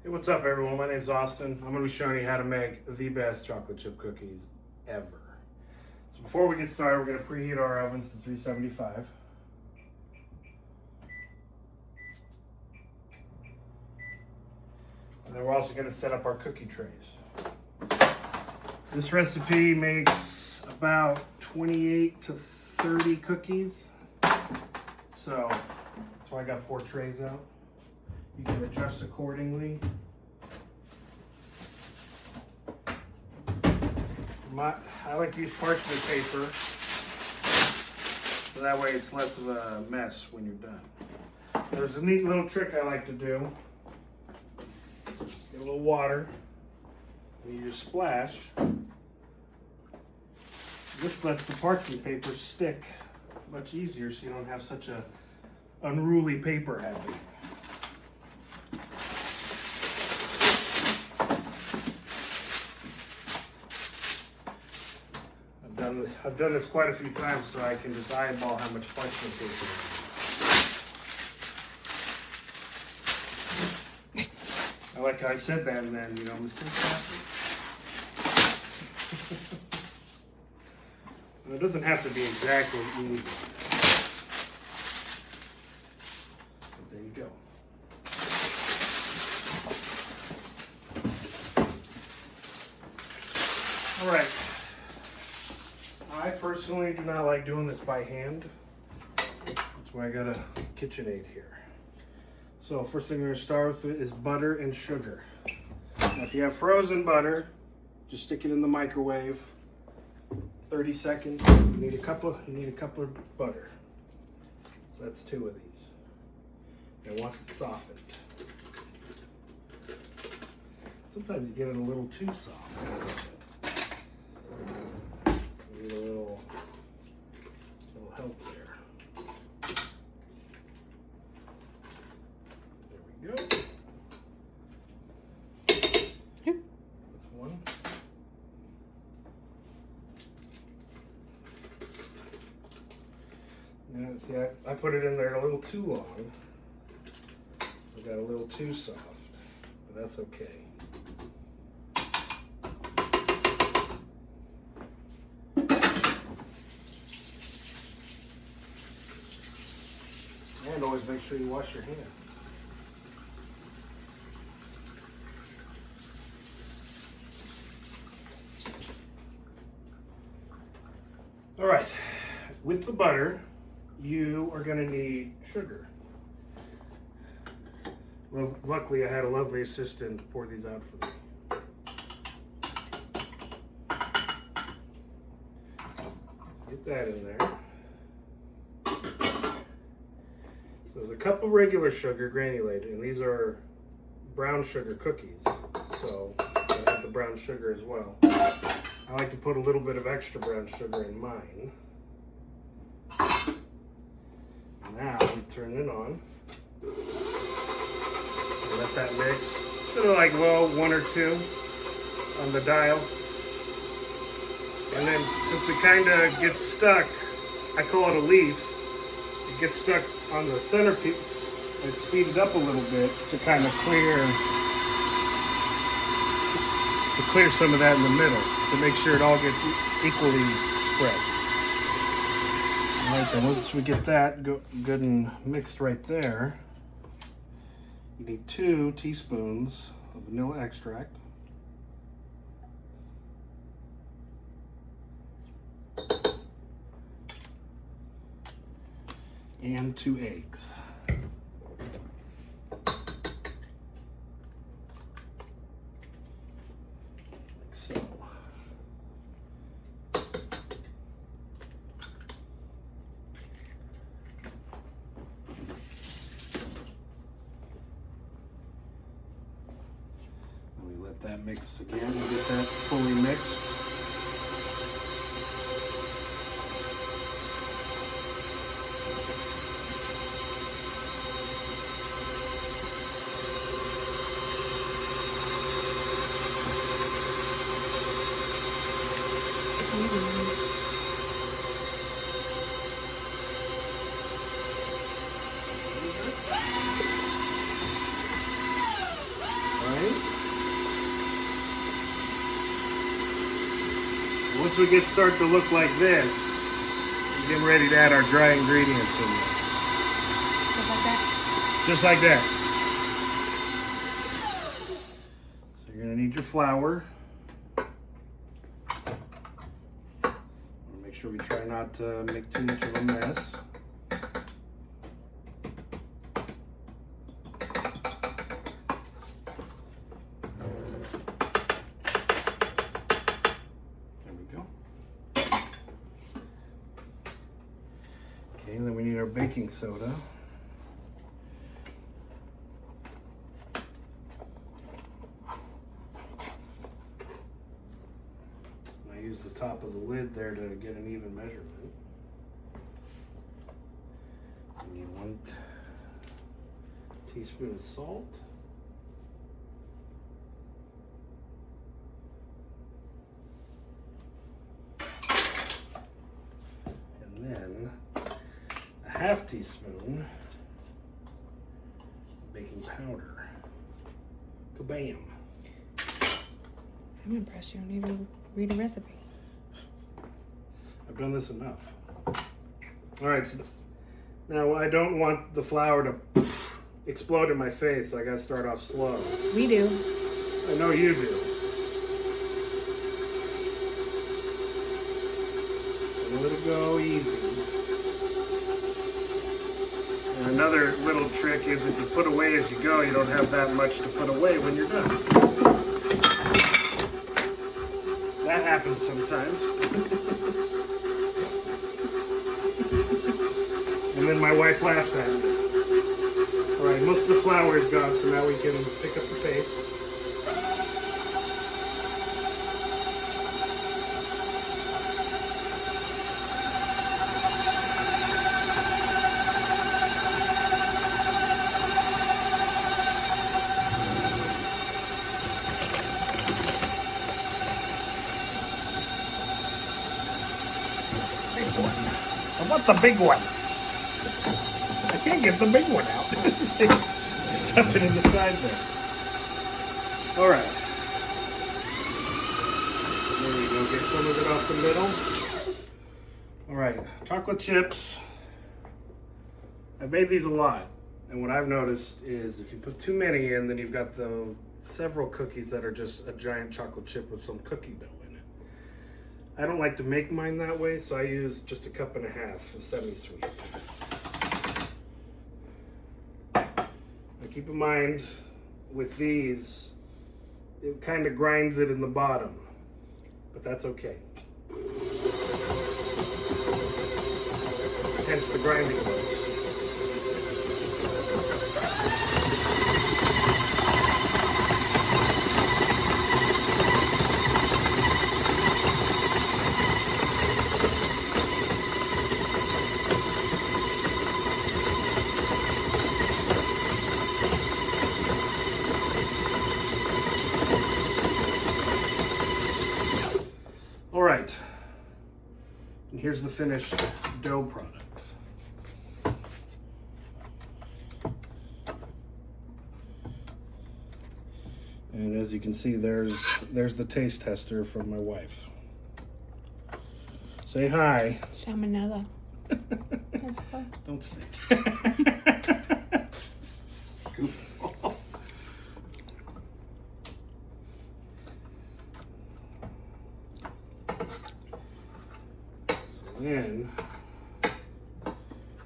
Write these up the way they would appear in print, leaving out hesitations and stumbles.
Hey, what's up everyone? My name's Austin. I'm going to be showing you how to make the best chocolate chip cookies ever. So before we get started, we're going to preheat our ovens to 375. And then we're also going to set up our cookie trays. This recipe makes about 28 to 30 cookies. So that's why I got 4 trays out. You can adjust accordingly. I like to use parchment paper, so that way it's less of a mess when you're done. There's a neat little trick I like to do. Get a little water, and you just splash. This lets the parchment paper stick much easier, so you don't have such a unruly paper habit. I've done this quite a few times, so I can just eyeball how much parchment paper there is. I like how I said that, and then, mistakes happen. It doesn't have to be exactly even. But there you go. All right. I personally do not like doing this by hand. That's why I got a KitchenAid here. So first thing we're going to start with is butter and sugar. Now if you have frozen butter, just stick it in the microwave. 30 seconds. You need a cup of butter. So that's 2 of these. And once it's softened. Sometimes you get it a little too soft. Need a little help there. There we go. That's one. Now, see, I put it in there a little too long. I got a little too soft, but that's okay. And always make sure you wash your hands. All right, with the butter, you are going to need sugar. Well, luckily I had a lovely assistant to pour these out for me. Get that in there. There's a cup of regular sugar, granulated, and these are brown sugar cookies, so I have the brown sugar as well. I like to put a little bit of extra brown sugar in mine. Now we turn it on. Let that mix. Sort of like low 1 or 2 on the dial. And then since it kind of gets stuck, I call it a leaf. It gets stuck on the centerpiece, and speed it up a little bit to kind of clear some of that in the middle to make sure it all gets equally spread. All right, then once we get that good and mixed right there, you need 2 teaspoons of vanilla extract. And 2 eggs. So. And we let that mix again and get that fully mixed. Once we start to look like this, we're getting ready to add our dry ingredients in there. Just like that? Just like that. So you're gonna need your flour. Make sure we try not to make too much of a mess. Okay, and then we need our baking soda. I use the top of the lid there to get an even measurement. We need 1 teaspoon of salt. And then a 1/2 teaspoon baking powder. Kabam! I'm impressed you don't need to read a recipe. I've done this enough. All right, so now I don't want the flour to explode in my face, so I gotta start off slow. We do. I know you do. Let it go easy. And another little trick is if you put away as you go, you don't have that much to put away when you're done. That happens sometimes. And then my wife laughs at me. All right, most of the flour is gone, so now we can pick up the paste. I want the big one. I can't get the big one out. Stuff it in the side there. All right. There we go. Get some of it off the middle. All right. Chocolate chips. I've made these a lot. And what I've noticed is if you put too many in, then you've got the several cookies that are just a giant chocolate chip with some cookie dough in it. I don't like to make mine that way, so I use just 1.5 cups of semi-sweet. Now keep in mind, with these, it kind of grinds it in the bottom, but that's okay. Hence the grinding noise. All right, and here's the finished dough product. And as you can see, there's the taste tester from my wife. Say hi. Salmonella. Don't say. Goofball. So then,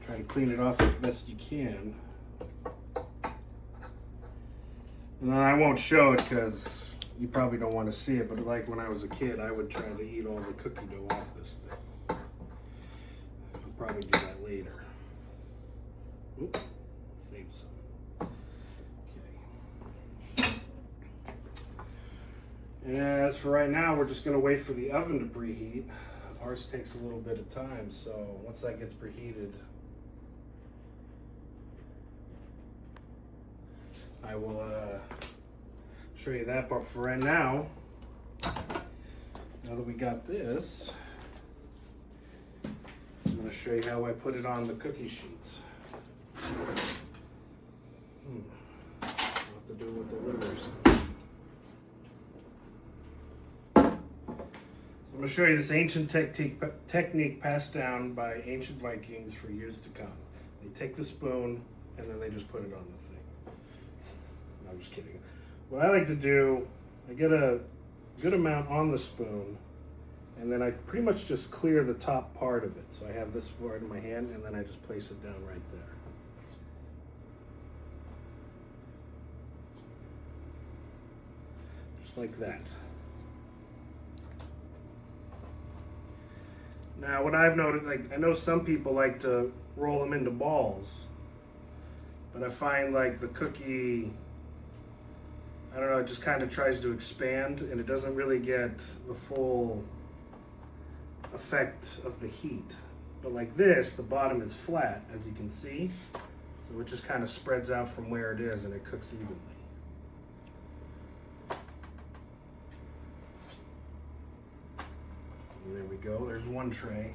try to clean it off as best you can. And then I won't show it because you probably don't want to see it, but like when I was a kid, I would try to eat all the cookie dough off this thing. I'll probably do that later. Oop, save some. Okay. And as for right now, we're just going to wait for the oven to preheat. Ours takes a little bit of time, so once that gets preheated, I will show you that part. For right now, now that we got this, I'm going to show you how I put it on the cookie sheets. I'll have to do it with the livers. going to show you this ancient technique passed down by ancient Vikings for years to come. They take the spoon and then they just put it on the thing. No, I'm just kidding. What I like to do, I get a good amount on the spoon, and then I pretty much just clear the top part of it. So I have this part in my hand, and then I just place it down right there. Just like that. Now, what I've noticed, like, I know some people like to roll them into balls, but I find like the cookie, I don't know, it just kind of tries to expand and it doesn't really get the full effect of the heat. But like this, the bottom is flat, as you can see, so it just kind of spreads out from where it is and it cooks evenly. And there we go, there's one tray.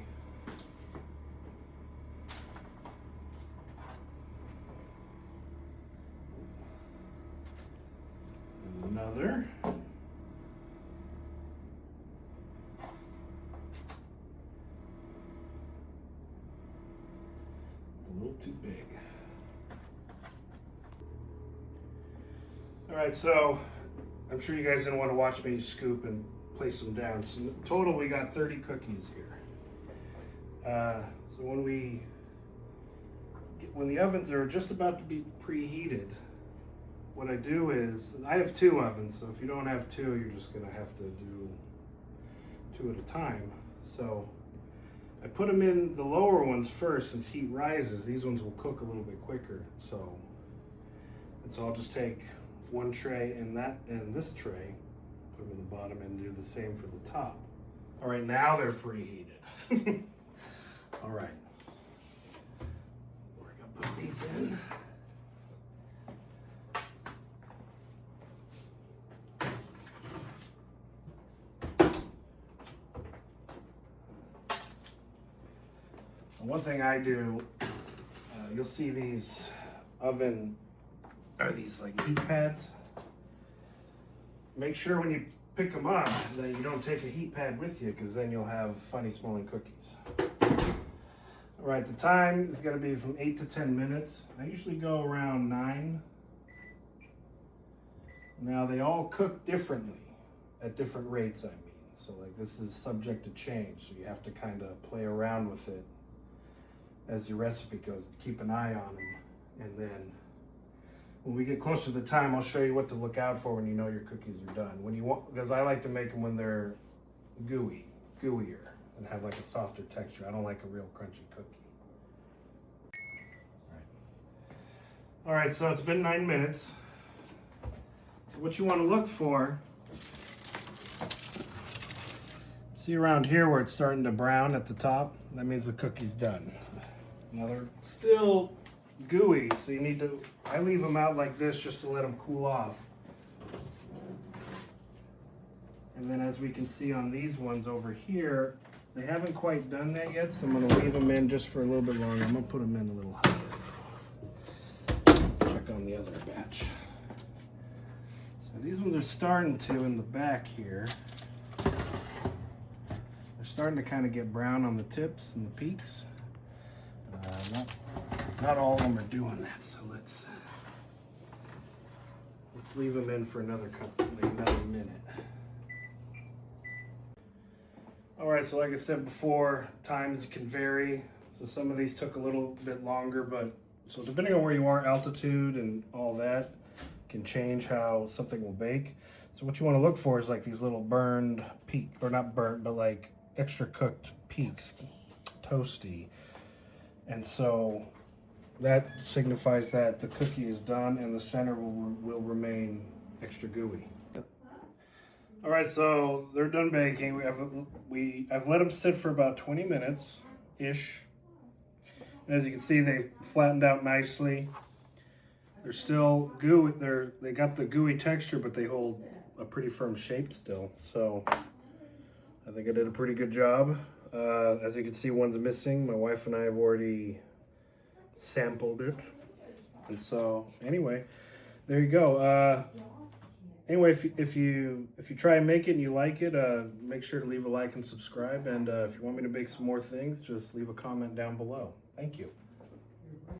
And another. A little too big. All right, so I'm sure you guys didn't want to watch me scoop and place them down. So in total, we got 30 cookies here. So when the ovens are just about to be preheated, what I do is, I have 2 ovens, so if you don't have 2, you're just gonna have to do 2 at a time. So I put them in the lower ones first. Since heat rises, these ones will cook a little bit quicker. So I'll just take one tray and this tray, put them in the bottom, and do the same for the top. All right, now they're preheated. All right, we're gonna put these in. One thing I do, you'll see these oven, are these like heat pads. Make sure when you pick them up that you don't take a heat pad with you, because then you'll have funny smelling cookies. All right, the time is going to be from 8 to 10 minutes. I usually go around 9. Now they all cook differently at different rates, I mean. So like this is subject to change, so you have to kind of play around with it as your recipe goes. Keep an eye on them, and then when we get closer to the time, I'll show you what to look out for when you know your cookies are done. When you want, because I like to make them when they're gooier, and have like a softer texture. I don't like a real crunchy cookie. All right, so it's been 9 minutes. So what you want to look for, see around here where it's starting to brown at the top, that means the cookie's done. Now they're still gooey, so you need to, I leave them out like this just to let them cool off. And then as we can see on these ones over here, they haven't quite done that yet, so I'm going to leave them in just for a little bit longer. I'm going to put them in a little higher. Let's check on the other batch. So these ones are starting to, in the back here, they're starting to kind of get brown on the tips and the peaks. Not all of them are doing that, so let's leave them in for another minute. All right, so like I said before, times can vary. So some of these took a little bit longer, but so depending on where you are, altitude and all that can change how something will bake. So what you want to look for is like these little burned peak, or not burnt, but like extra cooked peaks, toasty. And so that signifies that the cookie is done and the center will remain extra gooey. All right, so they're done baking. I've let them sit for about 20 minutes-ish. And as you can see, they flattened out nicely. They're still gooey. They got the gooey texture, but they hold a pretty firm shape still. So I think I did a pretty good job. As you can see, one's missing. My wife and I have already sampled it. And so, anyway, there you go. Anyway, if you try and make it and you like it, make sure to leave a like and subscribe. And if you want me to make some more things, just leave a comment down below. Thank you.